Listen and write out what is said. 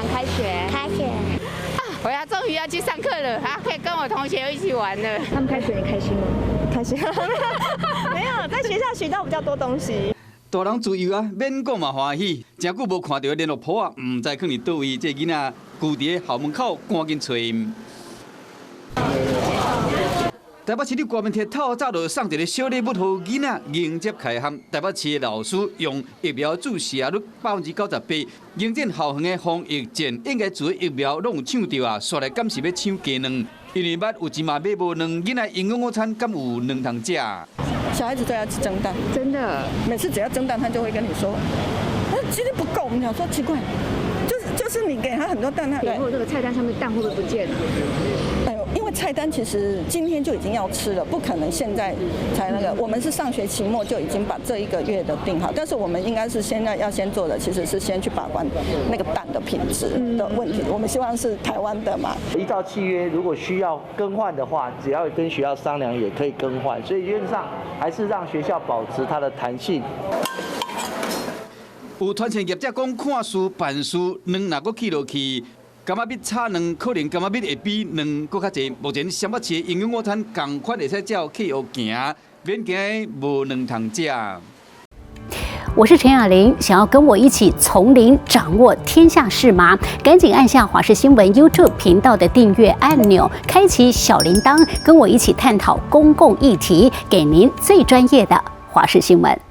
玩开学？开学。我要终于要去上课了，可以跟我同学一起玩了。他们开学你开心吗？开心。没有，在学校学到比较多东西。大人自由啊，免讲嘛欢喜。真久无看到联络簿啊，唔知去伫倒位。这囡仔徛伫校门口，赶紧找因。台北市立国民铁塔早就送一个小礼物予囡仔迎接开学。台北市的老师用疫苗注射率98%，迎战校园的防疫战，应该做疫苗拢有抢到啊，煞来敢是要抢鸡卵？因为捌有钱嘛买无卵，囡仔营养午餐敢有卵通食？小孩子都要吃蒸蛋，真的，每次只要蒸蛋，他就会跟你说，今天不够。我们想说奇怪，就是你给他很多蛋，他以后这个菜单上面蛋会不会不见了？因为菜单其实今天就已经要吃了，不可能现在才那个。我们是上学期末就已经把这1个月的定好，但是我们应该是现在要先做的，其实是先去把关那个蛋的品质的问题。我们希望是台湾的嘛。依照契约，如果需要更换的话，只要跟学校商量也可以更换，所以原则上还是让学校保持它的弹性。有团线业者讲，看书办书，卵若阁起落去。柑仔蜜炒卵可能柑仔蜜会比卵搁较济。目前上北市的营养午餐同款会使照去学行，免惊无卵通食。我是陈雅玲，想要跟我一起从零掌握天下事吗？赶紧按下华视新闻 YouTube 频道的订阅按钮，开启小铃铛，跟我一起探讨公共议题，给您最专业的华视新闻。